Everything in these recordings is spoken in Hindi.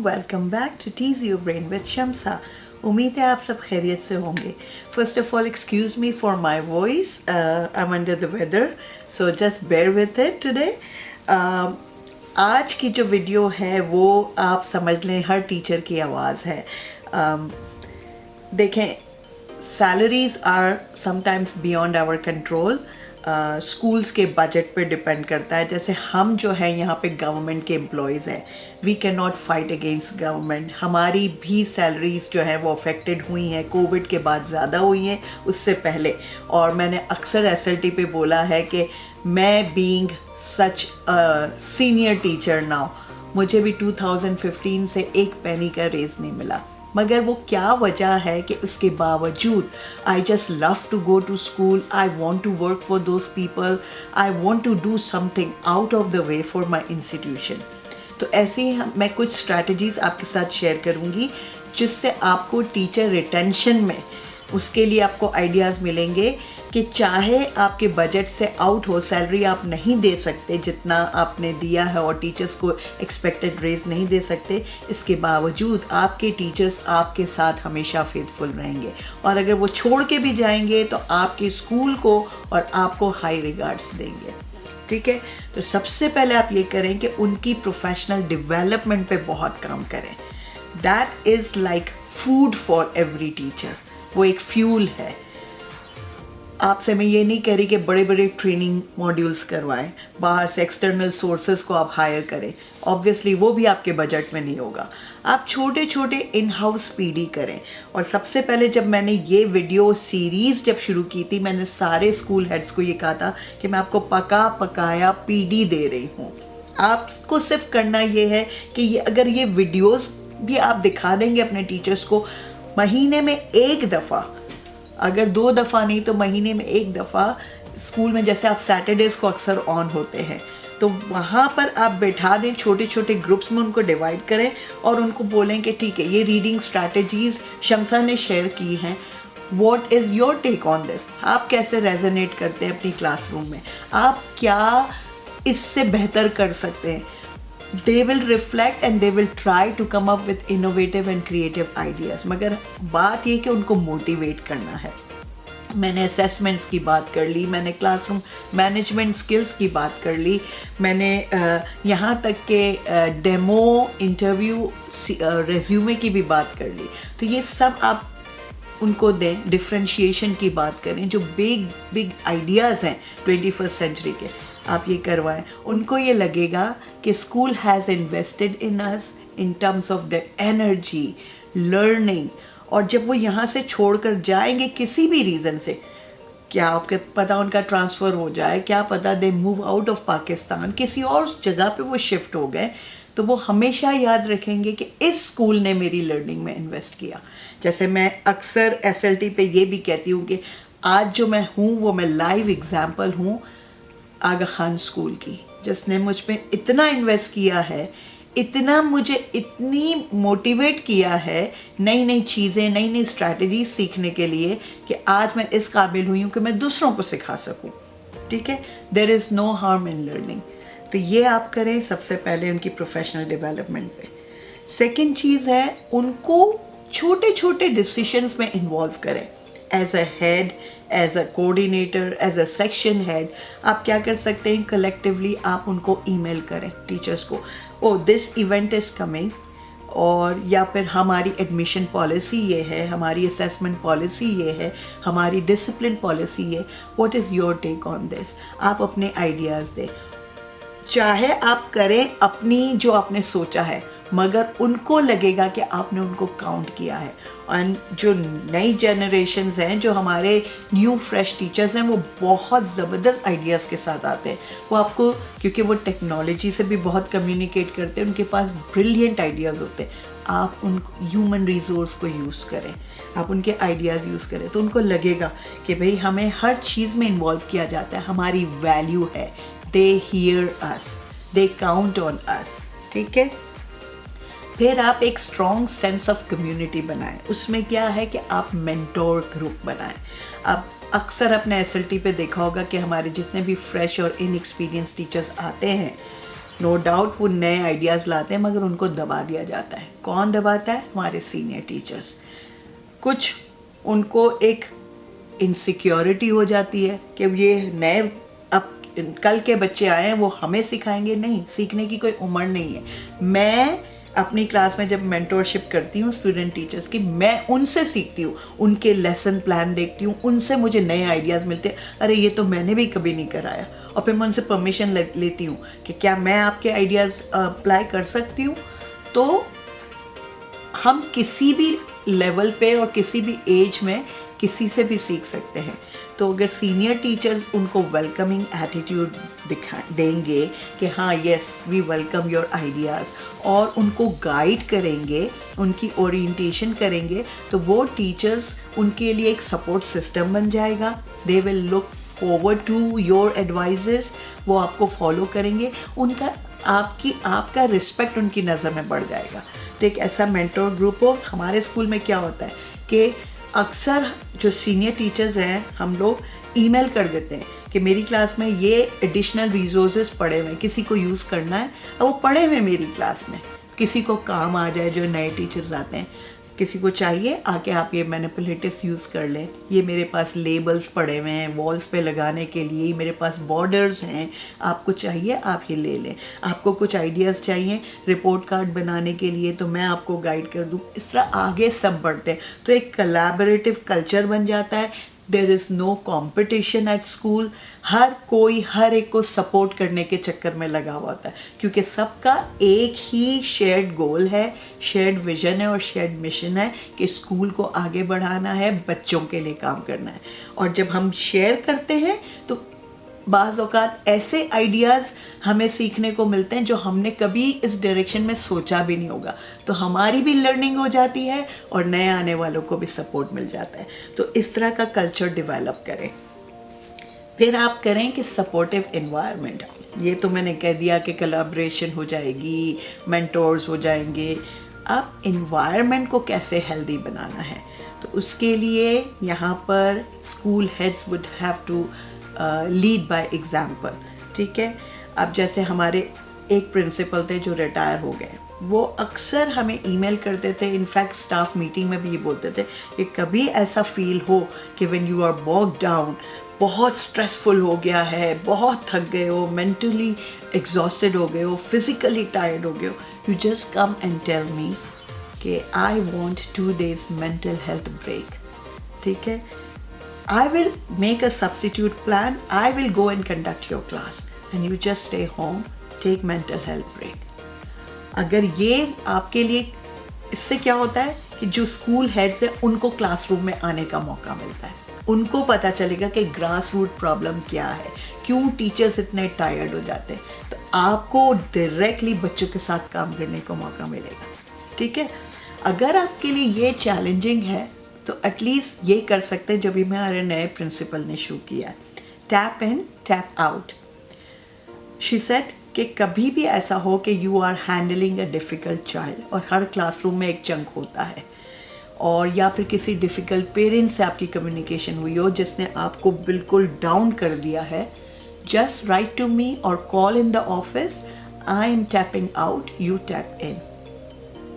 Welcome back to tease your brain with Shamsa. उम्मीद है आप सब खैरियत से होंगे। First of all excuse me for my voice, I am under the weather, so just bear with it today. आज की जो वीडियो है वो आप समझ लें हर टीचर की आवाज़ है। देखें, salaries are sometimes beyond our control. Schools के बजट पे डिपेंड करता है। जैसे हम जो है यहाँ पे गवर्नमेंट के एम्प्लॉयज़ हैं, we can not fight against government. हमारी भी सैलरीज जो है वो अफेक्टेड हुई हैं, कोविड के बाद ज़्यादा हुई हैं उससे पहले। और मैंने अक्सर एसएलटी पे बोला है कि मैं being such senior teacher now, मुझे भी 2015 से एक पेनी का रेज़ नहीं मिला। मगर वो क्या वजह है कि उसके बावजूद I just love to go to school, I want to work for those people, I want to do something out of the way for my institution. तो ऐसे ही मैं कुछ स्ट्रैटेजीज़ आपके साथ शेयर करूँगी जिससे आपको टीचर रिटेंशन में, उसके लिए आपको आइडियाज़ मिलेंगे कि चाहे आपके बजट से आउट हो, सैलरी आप नहीं दे सकते जितना आपने दिया है और टीचर्स को एक्सपेक्टेड रेज नहीं दे सकते, इसके बावजूद आपके टीचर्स आपके साथ हमेशा फेथफुल रहेंगे। और अगर वो छोड़ के भी जाएंगे तो आपके स्कूल को और आपको हाई रिगार्ड्स देंगे। ठीक है, तो सबसे पहले आप ये करें कि उनकी प्रोफेशनल डेवलपमेंट पे बहुत काम करें। That is like food for every teacher. वो एक फ्यूल है। आपसे मैं ये नहीं कह रही कि बड़े बड़े ट्रेनिंग मॉड्यूल्स करवाएं, बाहर से एक्सटर्नल सोर्सेज को आप हायर करें, ऑब्वियसली वो भी आपके बजट में नहीं होगा। आप छोटे छोटे इन हाउस पीडी करें। और सबसे पहले जब मैंने ये वीडियो सीरीज़ जब शुरू की थी, मैंने सारे स्कूल हेड्स को ये कहा था कि मैं आपको पका पकाया पीडी दे रही हूँ। आपको सिर्फ करना ये है कि ये अगर ये वीडियोस भी आप दिखा देंगे अपने टीचर्स को, महीने में एक दफ़ा, अगर 2 दफ़ा नहीं तो महीने में 1 दफ़ा स्कूल में, जैसे आप सैटरडेज़ को अक्सर ऑन होते हैं, तो वहाँ पर आप बैठा दें, छोटे छोटे ग्रुप्स में उनको डिवाइड करें और उनको बोलें कि ठीक है, ये रीडिंग स्ट्रैटेजीज़ शम्सा ने शेयर की हैं, what is your take on this? आप कैसे रेजोनेट करते हैं अपनी क्लासरूम में, आप क्या इससे बेहतर कर सकते हैं? They will reflect and they will try to come up with innovative and creative ideas। मगर बात ये कि उनको मोटिवेट करना है। मैंने असेसमेंट्स की बात कर ली, मैंने क्लासरूम मैनेजमेंट स्किल्स की बात कर ली, मैंने यहाँ तक के डेमो इंटरव्यू रेज्यूमे की भी बात कर ली। तो ये सब आप उनको दें। डिफ्रेंशिएशन की बात करें, जो बिग बिग आइडियाज़ हैं 21st सेंचुरी के, आप ये करवाएं। उनको ये लगेगा कि school has invested in us in terms of the energy, learning. और जब वो यहाँ से छोड़कर जाएंगे किसी भी रीज़न से, क्या आपको पता उनका ट्रांसफ़र हो जाए, क्या पता they move out of Pakistan, किसी और जगह पे वो शिफ्ट हो गए, तो वो हमेशा याद रखेंगे कि इस स्कूल ने मेरी लर्निंग में इन्वेस्ट किया। जैसे मैं अक्सर एसएलटी पे ये भी कहती हूँ कि आज जो मैं हूँ वो मैं लाइव एग्जाम्पल हूँ आगा खान स्कूल की, जिसने मुझ पे इतना इन्वेस्ट किया है, इतना मुझे इतनी मोटिवेट किया है नई नई चीज़ें, नई नई स्ट्रैटेजी सीखने के लिए, कि आज मैं इस काबिल हुई हूँ कि मैं दूसरों को सिखा सकूँ। ठीक है, there is no harm in learning. तो ये आप करें सबसे पहले उनकी प्रोफेशनल डेवलपमेंट पे। सेकंड चीज़ है, उनको छोटे छोटे डिसीशंस में इन्वॉल्व करें। As a head, as a coordinator, as a section head, आप क्या कर सकते हैं, कलेक्टिवली आप उनको ईमेल करें टीचर्स को, ओ दिस इवेंट इज़ कमिंग, और या फिर हमारी एडमिशन पॉलिसी ये है, हमारी असेसमेंट पॉलिसी ये है, हमारी डिसिप्लिन पॉलिसी ये, what is your take on this? आप अपने आइडियाज़ दें। चाहे आप करें अपनी जो आपने सोचा है, मगर उनको लगेगा कि आपने उनको काउंट किया है। और जो नई जनरेशन्स हैं, जो हमारे न्यू फ्रेश टीचर्स हैं, वो बहुत ज़बरदस्त आइडियाज़ के साथ आते हैं। वो आपको, क्योंकि वो टेक्नोलॉजी से भी बहुत कम्युनिकेट करते हैं, उनके पास ब्रिलियंट आइडियाज़ होते हैं। आप उन ह्यूमन रिसोर्स को यूज़ करें, आप उनके आइडियाज़ यूज़ करें, तो उनको लगेगा कि भाई हमें हर चीज़ में इन्वॉल्व किया जाता है, हमारी वैल्यू है। दे hear us, they count on us. ठीक है, फिर आप एक स्ट्रॉन्ग सेंस ऑफ कम्युनिटी बनाएं। उसमें क्या है कि आप मेंटोर ग्रुप बनाएं। आप अक्सर अपने एसएलटी पे देखा होगा कि हमारे जितने भी फ्रेश और इनएक्सपीरियंस टीचर्स आते हैं, नो डाउट वो नए आइडियाज़ लाते हैं, मगर उनको दबा दिया जाता है। कौन दबाता है? हमारे सीनियर टीचर्स। कुछ उनको एक इनसिक्योरिटी हो जाती है कि ये नए अब कल के बच्चे आए हैं वो हमें सिखाएंगे। नहीं, सीखने की कोई उम्र नहीं है। मैं अपनी क्लास में जब मेंटोरशिप करती हूँ स्टूडेंट टीचर्स की, मैं उनसे सीखती हूँ, उनके लेसन प्लान देखती हूँ, उनसे मुझे नए आइडियाज़ मिलते हैं। अरे ये तो मैंने भी कभी नहीं कराया, और फिर मैं उनसे परमिशन लेती हूँ कि क्या मैं आपके आइडियाज़ अप्लाई कर सकती हूँ। तो हम किसी भी लेवल पे और किसी भी एज में किसी से भी सीख सकते हैं। तो अगर सीनियर टीचर्स उनको वेलकमिंग एटीट्यूड देंगे कि हाँ yes we welcome your ideas, और उनको गाइड करेंगे, उनकी ओरिएंटेशन करेंगे, तो वो टीचर्स उनके लिए एक सपोर्ट सिस्टम बन जाएगा। They will look forward to your advices, वो आपको फॉलो करेंगे, उनका आपका रिस्पेक्ट उनकी नज़र में बढ़ जाएगा। तो एक ऐसा मेंटोर ग्रुप हो। हमारे स्कूल में क्या होता है कि अक्सर जो सीनियर टीचर्स हैं, हम लोग ईमेल कर देते हैं कि मेरी क्लास में ये एडिशनल रिसोर्सेज पड़े हुए हैं, किसी को यूज़ करना है। अब वो पड़े हुए मेरी क्लास में, किसी को काम आ जाए, जो नए टीचर्स आते हैं, किसी को चाहिए आके आप ये मैनिपुलेटिव्स यूज़ कर लें। ये मेरे पास लेबल्स पड़े हुए हैं वॉल्स पे लगाने के लिए, मेरे पास बॉर्डर्स हैं, आपको चाहिए आप ये ले लें। आपको कुछ आइडियाज़ चाहिए रिपोर्ट कार्ड बनाने के लिए, तो मैं आपको गाइड कर दूँ। इस तरह आगे सब बढ़ते हैं, तो एक कोलैबोरेटिव कल्चर बन जाता है। There is no competition at school. हर कोई हर एक को सपोर्ट करने के चक्कर में लगा हुआ होता है, क्योंकि सबका एक ही शेयर्ड गोल है, शेयर्ड विजन है और शेयर्ड मिशन है कि स्कूल को आगे बढ़ाना है, बच्चों के लिए काम करना है। और जब हम शेयर करते हैं तो बाज़ औक़ात ऐसे आइडियाज़ हमें सीखने को मिलते हैं जो हमने कभी इस डायरेक्शन में सोचा भी नहीं होगा। तो हमारी भी लर्निंग हो जाती है और नए आने वालों को भी सपोर्ट मिल जाता है। तो इस तरह का कल्चर डेवलप करें। फिर आप करें कि सपोर्टिव एनवायरनमेंट। ये तो मैंने कह दिया कि कोलैबोरेशन हो जाएगी, मेंटोर्स हो जाएंगे। अब एनवायरनमेंट को कैसे हेल्दी बनाना है, तो उसके लिए यहाँ पर school heads would have to lead by example. ठीक है, अब जैसे हमारे एक प्रिंसिपल थे जो रिटायर हो गए, वो अक्सर हमें ईमेल करते थे, इनफैक्ट स्टाफ मीटिंग में भी ये बोलते थे कि कभी ऐसा फील हो कि when you are bog down, बहुत स्ट्रेसफुल हो गया है, बहुत थक गए हो, मेंटली एग्जॉस्टेड हो गए हो, फिजिकली टायर्ड हो गए हो, you just come and tell me कि I want 2 days mental health break. ठीक है, I will make a substitute plan. I will go and conduct your class and you just stay home, take mental health break. अगर ये आपके लिए, इससे क्या होता है कि जो स्कूल हेड्स है उनको क्लासरूम में आने का मौका मिलता है, उनको पता चलेगा कि ग्रास रूट प्रॉब्लम क्या है, क्यों टीचर्स इतने टायर्ड हो जाते हैं। तो आपको डायरेक्टली बच्चों के साथ काम करने का मौका मिलेगा। ठीक है, अगर आपके लिए ये चैलेंजिंग है तो एटलीस्ट ये कर सकते हैं जो भी हमारे नए प्रिंसिपल ने शुरू किया है, tap in tap out. She said कि कभी भी ऐसा हो कि you are handling a difficult child, और हर क्लासरूम में एक चंक होता है, और या फिर किसी डिफ़िकल्ट पेरेंट से आपकी कम्युनिकेशन हुई हो जिसने आपको बिल्कुल डाउन कर दिया है, जस्ट राइट टू मी और call in the office, I am tapping out, you tap in.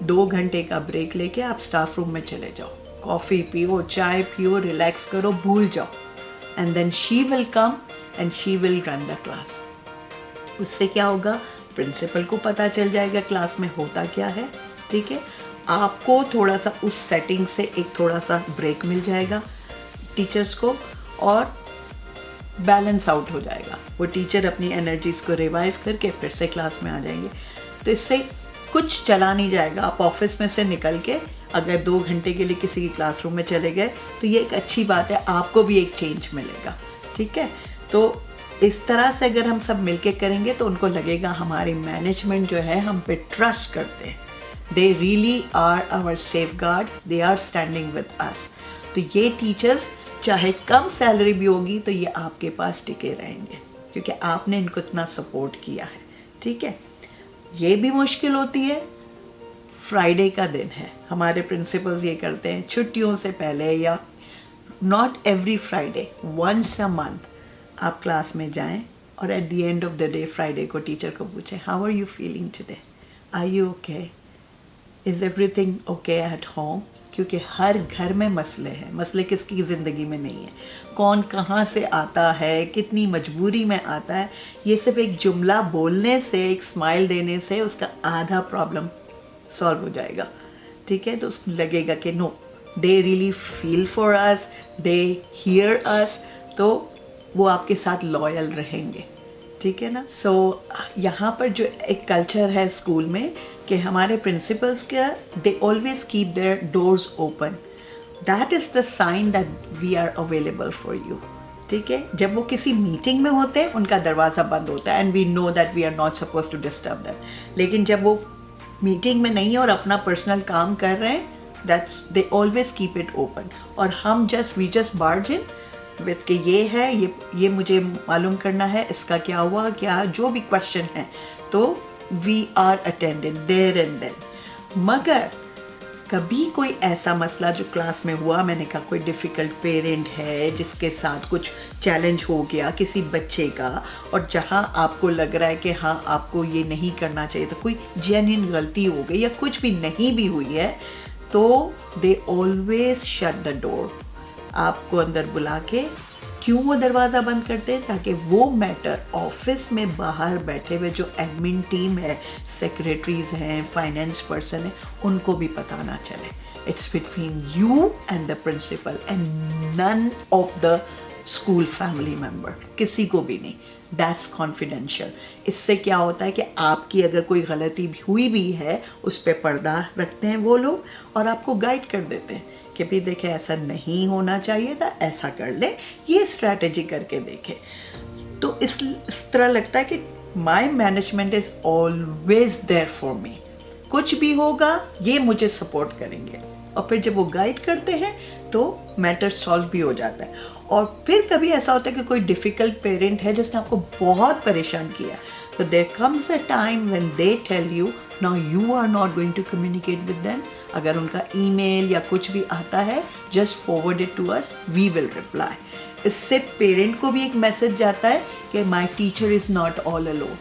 2 घंटे का ब्रेक लेके आप स्टाफ रूम में चले जाओ, कॉफ़ी पियो, चाय पियो, रिलैक्स करो, भूल जाओ, and then she will come and she will run the class. उससे क्या होगा, प्रिंसिपल को पता चल जाएगा क्लास में होता क्या है। ठीक है, आपको थोड़ा सा उस सेटिंग से एक थोड़ा सा ब्रेक मिल जाएगा टीचर्स को, और बैलेंस आउट हो जाएगा। वो टीचर अपनी एनर्जीज को रिवाइव करके फिर से क्लास में आ जाएंगे। तो इससे कुछ चला नहीं जाएगा। आप ऑफिस में से निकल के अगर 2 घंटे के लिए किसी की क्लासरूम में चले गए तो ये एक अच्छी बात है, आपको भी एक चेंज मिलेगा। ठीक है, तो इस तरह से अगर हम सब मिलके करेंगे तो उनको लगेगा हमारी मैनेजमेंट जो है हम पे ट्रस्ट करते हैं, they really are our safeguard, they are standing with us. तो ये टीचर्स चाहे कम सैलरी भी होगी तो ये आपके पास टिके रहेंगे, क्योंकि आपने इनको इतना सपोर्ट किया है। ठीक है, ये भी मुश्किल होती है, फ्राइडे का दिन है, हमारे प्रिंसिपल्स ये करते हैं छुट्टियों से पहले, या not every Friday, once a month आप क्लास में जाएं, और at the end of the day Friday को टीचर को पूछे how are you feeling today, are you okay, is everything okay at home. क्योंकि हर घर में मसले हैं, मसले किसकी ज़िंदगी में नहीं है, कौन कहाँ से आता है, कितनी मजबूरी में आता है, ये सिर्फ एक जुमला बोलने से, एक स्माइल देने से उसका आधा प्रॉब्लम सॉल्व हो जाएगा। ठीक है, तो उसको लगेगा कि no they really feel for us, they hear us, तो वो आपके साथ लॉयल रहेंगे। ठीक है ना। सो यहाँ पर जो एक कल्चर है स्कूल में कि हमारे प्रिंसिपल्स का they always keep their doors open, that is the sign that we are available for you. ठीक है, जब वो किसी मीटिंग में होते हैं उनका दरवाज़ा बंद होता है and we know that we are not suppose to disturb them, लेकिन जब वो मीटिंग में नहीं है और अपना पर्सनल काम कर रहे हैं, that's they always keep it open. और हम we just barge in with कि ये है, ये मुझे मालूम करना है, इसका क्या हुआ, क्या जो भी क्वेश्चन है, तो we are attended there and then. मगर कभी कोई ऐसा मसला जो क्लास में हुआ, मैंने कहा कोई डिफ़िकल्ट पेरेंट है जिसके साथ कुछ चैलेंज हो गया किसी बच्चे का, और जहाँ आपको लग रहा है कि हाँ आपको ये नहीं करना चाहिए, तो कोई जेन्युइन गलती हो गई या कुछ भी नहीं भी हुई है, तो they always shut the door. आपको अंदर बुला के क्यों वो दरवाज़ा बंद करते हैं, ताकि वो मैटर ऑफिस में बाहर बैठे हुए जो एडमिन टीम है, सेक्रेटरीज हैं, फाइनेंस पर्सन है, उनको भी पता ना चले। It's between you and the principal and none of the school family member, किसी को भी नहीं, दैट्स कॉन्फिडेंशियल। इससे क्या होता है कि आपकी अगर कोई गलती हुई भी है उस पर पर्दा रखते हैं वो लोग और आपको गाइड कर देते हैं कि भी देखे ऐसा नहीं होना चाहिए था, ऐसा कर ले, ये स्ट्रैटेजी करके देखे। तो इस तरह लगता है कि my management is always there for me, कुछ भी होगा ये मुझे सपोर्ट करेंगे। और फिर जब वो गाइड करते हैं तो मैटर सॉल्व भी हो जाता है। और फिर कभी ऐसा होता है कि कोई डिफ़िकल्ट पेरेंट है जिसने आपको बहुत परेशान किया, तो there comes a time when they tell you now you are not going to communicate with them. अगर उनका ईमेल या कुछ भी आता है, just forward it to us, we will reply. इससे पेरेंट को भी एक मैसेज जाता है कि my teacher is not all alone,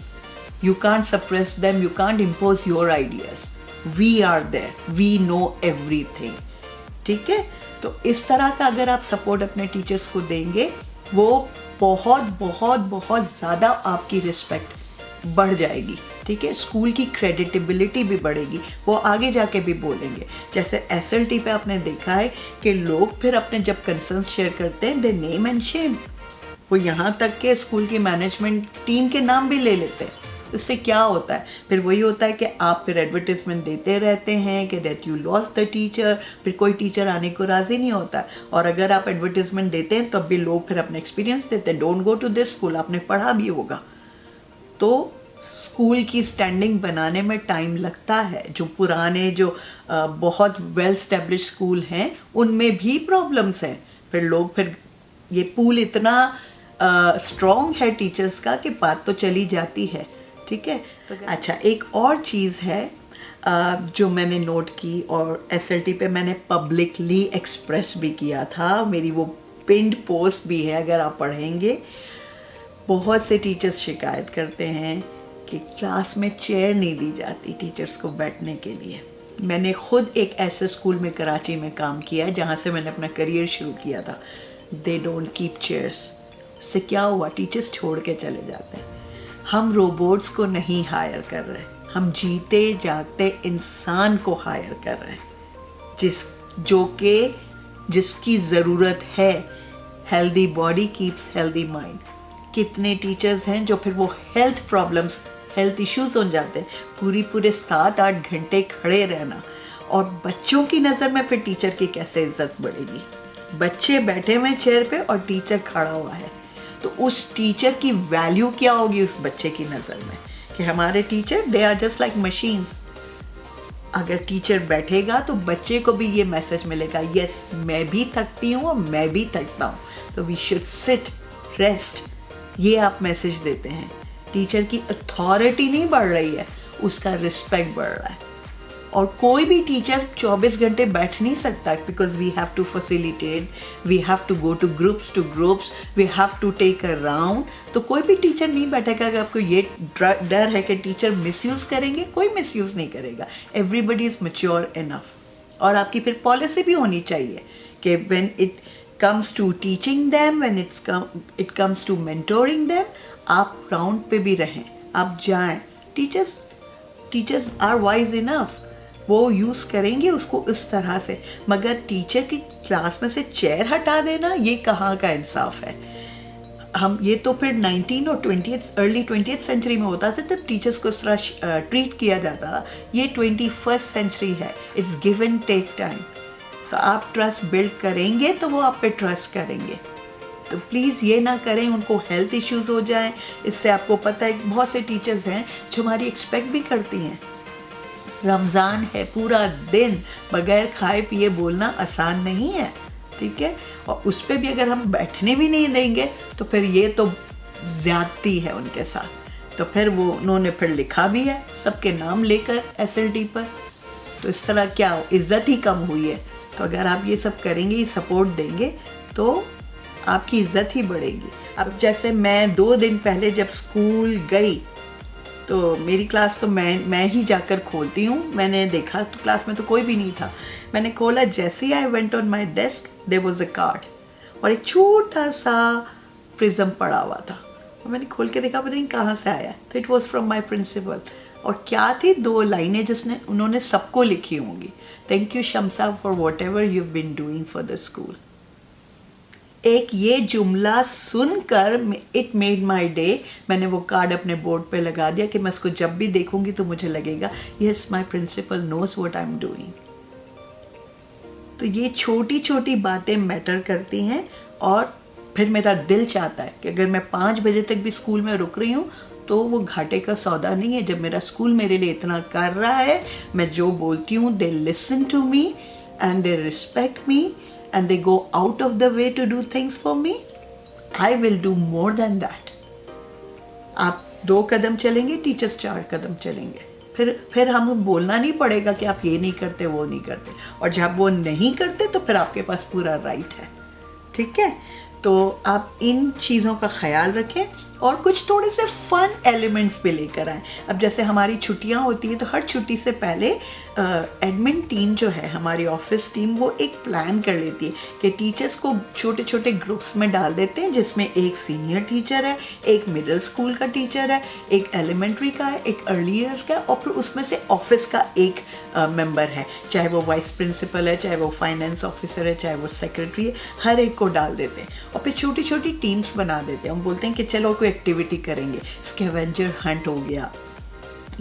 you can't suppress them, you can't impose your ideas, we are there, we know everything. ठीक है, तो इस तरह का अगर आप सपोर्ट अपने टीचर्स को देंगे, वो बहुत बहुत बहुत ज़्यादा आपकी रिस्पेक्ट बढ़ जाएगी। ठीक है, स्कूल की क्रेडिटेबिलिटी भी बढ़ेगी, वो आगे जाके भी बोलेंगे। जैसे SLT पे आपने देखा है कि लोग फिर अपने जब कंसर्न्स शेयर करते हैं, दे नेम एंड शेम, वो यहाँ तक के स्कूल की मैनेजमेंट टीम के नाम भी ले लेते हैं। इससे क्या होता है, फिर वही होता है कि आप फिर एडवर्टाइजमेंट देते रहते हैं कि that you lost the teacher, फिर कोई टीचर आने को राज़ी नहीं होता। और अगर आप एडवर्टाइजमेंट देते हैं तब भी लोग फिर अपना एक्सपीरियंस देते हैं, don't go to this school, आपने पढ़ा भी होगा। तो स्कूल की स्टैंडिंग बनाने में टाइम लगता है। जो पुराने जो बहुत वेल स्टैब्लिश स्कूल हैं उनमें भी प्रॉब्लम्स हैं। फिर ये पूल इतना स्ट्रॉन्ग है टीचर्स का कि बात तो चली जाती है। ठीक है, तो अच्छा एक और चीज़ है जो मैंने नोट की और SLT पे मैंने पब्लिकली एक्सप्रेस भी किया था, मेरी वो पिन्ड पोस्ट भी है, अगर आप पढ़ेंगे। बहुत से टीचर्स शिकायत करते हैं कि क्लास में चेयर नहीं दी जाती टीचर्स को बैठने के लिए। मैंने खुद एक ऐसे स्कूल में कराची में काम किया है जहाँ से मैंने अपना करियर शुरू किया था। They don't keep chairs. उससे क्या हुआ, टीचर्स छोड़ के चले जाते हैं। हम रोबोट्स को नहीं हायर कर रहे, हम जीते जागते इंसान को हायर कर रहे हैं, जिसकी ज़रूरत है। Healthy body keeps healthy mind. कितने टीचर्स हैं जो फिर वो हेल्थ प्रॉब्लम्स, हेल्थ इश्यूज हो जाते हैं, पूरे 7-8 घंटे खड़े रहना। और बच्चों की नज़र में फिर टीचर की कैसे इज्जत बढ़ेगी। बच्चे बैठे हुए चेयर पे और टीचर खड़ा हुआ है, तो उस टीचर की वैल्यू क्या होगी उस बच्चे की नज़र में कि हमारे teacher they are just like machines. अगर टीचर बैठेगा तो बच्चे को भी ये मैसेज मिलेगा, यस मैं भी थकती हूँ और मैं भी थकता हूँ, तो वी शुड सिट रेस्ट। ये आप मैसेज देते हैं। टीचर की अथॉरिटी नहीं बढ़ रही है, उसका रिस्पेक्ट बढ़ रहा है। और कोई भी टीचर 24 घंटे बैठ नहीं सकता, because we have to facilitate, we have to go to groups, we have to take a round. तो कोई भी टीचर नहीं बैठेगा। अगर आपको ये डर है कि टीचर मिसयूज़ करेंगे, कोई मिसयूज़ नहीं करेगा। Everybody is mature enough. और आपकी फिर पॉलिसी भी होनी चाहिए कि when it comes to teaching them, when it comes to mentoring them, आप राउंड पे भी रहें, आप जाएं। टीचर्स आर वाइज इनफ, वो यूज़ करेंगे उसको इस तरह से। मगर टीचर की क्लास में से चेयर हटा देना, ये कहाँ का इंसाफ है। हम ये तो फिर 19 और अर्ली 20th सेंचुरी में होता था, तब टीचर्स को इस तरह ट्रीट किया जाता था। ये 21st सेंचुरी है, it's give and take time. तो आप ट्रस्ट बिल्ड करेंगे तो वो आप पे ट्रस्ट करेंगे। तो प्लीज़ ये ना करें उनको हेल्थ इश्यूज़ हो जाएं। इससे आपको पता है बहुत से टीचर्स हैं जो हमारी एक्सपेक्ट भी करती हैं। रमज़ान है, पूरा दिन बगैर खाए पिए बोलना आसान नहीं है, ठीक है। और उस पर भी अगर हम बैठने भी नहीं देंगे तो फिर ये तो ज़्यादती है उनके साथ। तो फिर वो उन्होंने फिर लिखा भी है सबके नाम लेकर SLT पर। तो इस तरह क्या इज़्ज़त ही कम हुई है। तो अगर आप ये सब करेंगे, ये सपोर्ट देंगे, तो आपकी इज़्ज़त ही बढ़ेगी। अब जैसे मैं 2 दिन पहले जब स्कूल गई तो मेरी क्लास तो मैं ही जाकर खोलती हूँ। मैंने देखा तो क्लास में तो कोई भी नहीं था। मैंने खोला, जैसे ही I went on my desk there was a card और एक छोटा सा प्रिज्म पड़ा हुआ था। और मैंने खोल के देखा, पता नहीं कहाँ से आया। तो it was from my principal. और क्या थी, 2 लाइनें जिसने उन्होंने सबको लिखी होंगी। Thank you Shamsa for whatever you been doing for the school. एक ये जुमला सुनकर इट मेड माई डे। मैंने वो कार्ड अपने बोर्ड पे लगा दिया कि मैं इसको जब भी देखूंगी तो मुझे लगेगा yes my principal knows what I am doing. तो ये छोटी छोटी बातें मैटर करती हैं। और फिर मेरा दिल चाहता है कि अगर मैं 5 बजे तक भी स्कूल में रुक रही हूँ तो वो घाटे का सौदा नहीं है। जब मेरा स्कूल मेरे लिए इतना कर रहा है, मैं जो बोलती हूँ they listen to me and they respect me and they go out of the way to do things for me, I will do more than that. आप 2 कदम चलेंगे, टीचर्स 4 कदम चलेंगे। फिर हमें बोलना नहीं पड़ेगा कि आप ये नहीं करते, वो नहीं करते। और जब वो नहीं करते तो फिर आपके पास पूरा राइट है, ठीक है। तो आप इन चीज़ों का ख्याल रखें और कुछ थोड़े से फ़न एलिमेंट्स भी लेकर आएँ। अब जैसे हमारी छुट्टियां होती हैं तो हर छुट्टी से पहले एडमिन टीम जो है, हमारी ऑफिस टीम, वो एक प्लान कर लेती है कि टीचर्स को छोटे छोटे ग्रुप्स में डाल देते हैं, जिसमें एक सीनियर टीचर है, एक मिडिल स्कूल का टीचर है, एक एलिमेंट्री का है, एक अर्ली ईयर्स का, और फिर उसमें से ऑफिस का एक मेंबर है, चाहे वो वाइस प्रिंसिपल है, चाहे वो फाइनेंस ऑफिसर है, चाहे वो सेक्रेटरी है। हर एक को डाल देते हैं और फिर छोटी छोटी टीम्स बना देते हैं। हम बोलते हैं कि चलो कोई एक्टिविटी करेंगे, स्कैवेंजर हंट हो गया,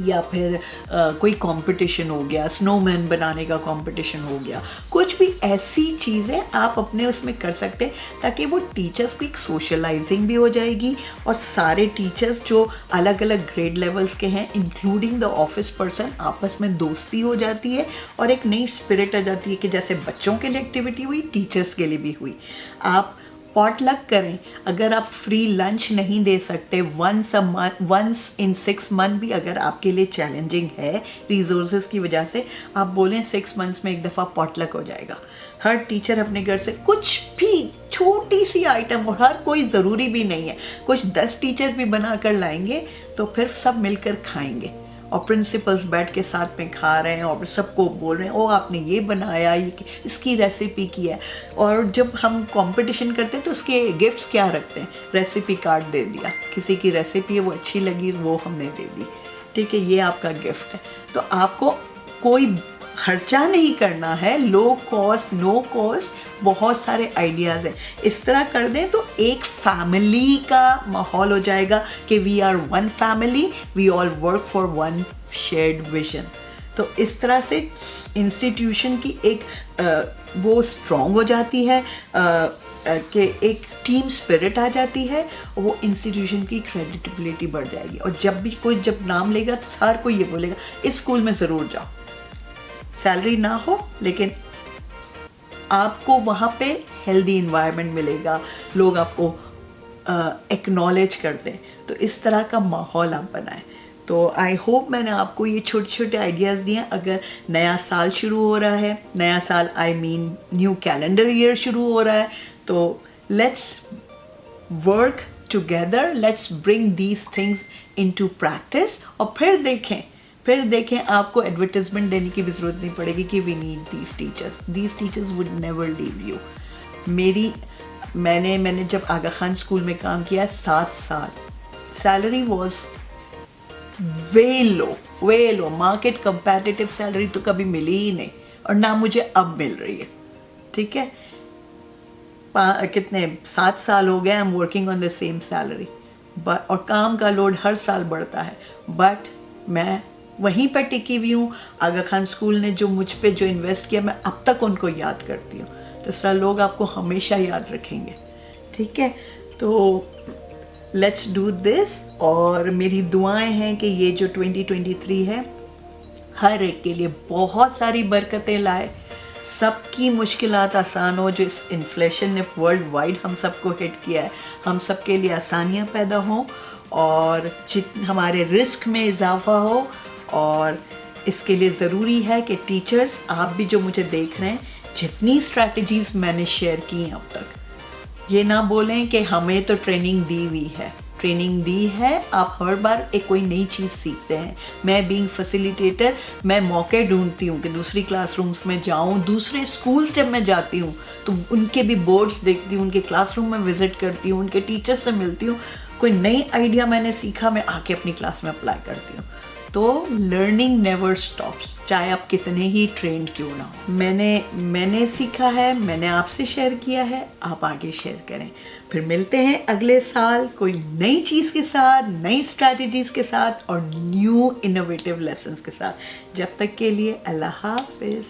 या फिर कोई कंपटीशन हो गया, स्नोमैन बनाने का कंपटीशन हो गया। कुछ भी ऐसी चीज़ें आप अपने उसमें कर सकते हैं ताकि वो टीचर्स की एक सोशलाइजिंग भी हो जाएगी और सारे टीचर्स जो अलग अलग ग्रेड लेवल्स के हैं इंक्लूडिंग द ऑफिस पर्सन, आपस में दोस्ती हो जाती है और एक नई स्पिरिट आ जाती है कि जैसे बच्चों के लिए एक्टिविटी हुई, टीचर्स के लिए भी हुई। आप पॉटलक करें। अगर आप फ्री लंच नहीं दे सकते, वंस इन 6 मंथ भी अगर आपके लिए चैलेंजिंग है रिसोर्सेज की वजह से, आप बोलें 6 मंथ्स में एक दफ़ा पॉटलक हो जाएगा। हर टीचर अपने घर से कुछ भी छोटी सी आइटम, और हर कोई ज़रूरी भी नहीं है, कुछ 10 टीचर भी बना कर लाएंगे तो फिर सब मिलकर खाएंगे और प्रिंसिपल्स बैठ के साथ में खा रहे हैं और सबको बोल रहे हैं ओ आपने ये बनाया, ये इसकी रेसिपी की है। और जब हम कंपटीशन करते हैं तो उसके गिफ्ट्स क्या रखते हैं, रेसिपी कार्ड दे दिया, किसी की रेसिपी है वो अच्छी लगी वो हमने दे दी, ठीक है, ये आपका गिफ्ट है। तो आपको कोई खर्चा नहीं करना है, लो कॉस्ट नो कॉस्ट, बहुत सारे आइडियाज़ हैं। इस तरह कर दें तो एक फैमिली का माहौल हो जाएगा कि we are one family, we all work for one shared vision. तो इस तरह से इंस्टीट्यूशन की एक वो स्ट्रॉन्ग हो जाती है कि एक टीम स्पिरिट आ जाती है और वो इंस्टीट्यूशन की क्रेडिटेबिलिटी बढ़ जाएगी। और जब भी कोई जब नाम लेगा तो हर कोई ये बोलेगा इस स्कूल में ज़रूर जाओ। सैलरी ना हो लेकिन आपको वहाँ पे हेल्दी इन्वायरमेंट मिलेगा, लोग आपको एक्नॉलेज करते हैं। तो इस तरह का माहौल आप बनाएं। तो आई होप मैंने आपको ये छोटे छोटे आइडियाज़ दिए हैं। अगर नया साल शुरू हो रहा है, नया साल I mean new calendar year शुरू हो रहा है, तो let's work together, let's bring these things into practice. और फिर देखें आपको एडवर्टाइजमेंट देने की भी ज़रूरत नहीं पड़ेगी कि we need these teachers would never leave you. मैंने जब आगा खान स्कूल में काम किया 7 साल, salary was way low, market competitive salary तो कभी मिली ही नहीं, और ना मुझे अब मिल रही है। ठीक है, कितने 7 साल हो गए, I am working on the same salary, but और काम का लोड हर साल बढ़ता है, बट मैं वहीं पर टिकी हुई हूँ। आगा खान स्कूल ने जो मुझ पे जो इन्वेस्ट किया, मैं अब तक उनको याद करती हूँ। तो इस तरह लोग आपको हमेशा याद रखेंगे। ठीक है, तो लेट्स डू दिस। और मेरी दुआएं हैं कि ये जो 2023 है हर एक के लिए बहुत सारी बरकतें लाए, सबकी मुश्किलात आसान हो। जो इस इन्फ्लेशन ने वर्ल्ड वाइड हम सबको हिट किया है, हम सब के लिए आसानियाँ पैदा हों, और हमारे रिस्क में इजाफा हो। और इसके लिए ज़रूरी है कि टीचर्स, आप भी जो मुझे देख रहे हैं, जितनी स्ट्रैटेजीज़ मैंने शेयर की हैं अब तक, ये ना बोलें कि हमें तो ट्रेनिंग दी है। आप हर बार एक कोई नई चीज़ सीखते हैं। मैं बीइंग फैसिलिटेटर, मैं मौके ढूंढती हूँ कि दूसरी क्लासरूम्स में जाऊँ, दूसरे स्कूल्स जब मैं जाती हूँ तो उनके भी बोर्ड्स देखती हूँ, उनके क्लासरूम में विज़िट करती हूँ, उनके टीचर्स से मिलती हूँ। कोई नई आइडिया मैंने सीखा, मैं आके अपनी क्लास में अप्लाई करती हूँ। तो लर्निंग नेवर स्टॉप्स, चाहे आप कितने ही ट्रेंड क्यों ना हो। मैंने सीखा है, मैंने आपसे शेयर किया है, आप आगे शेयर करें। फिर मिलते हैं अगले साल कोई नई चीज़ के साथ, नई स्ट्रैटेजीज़ के साथ और न्यू इनोवेटिव लेसन्स के साथ। जब तक के लिए अल्लाह हाफिज़।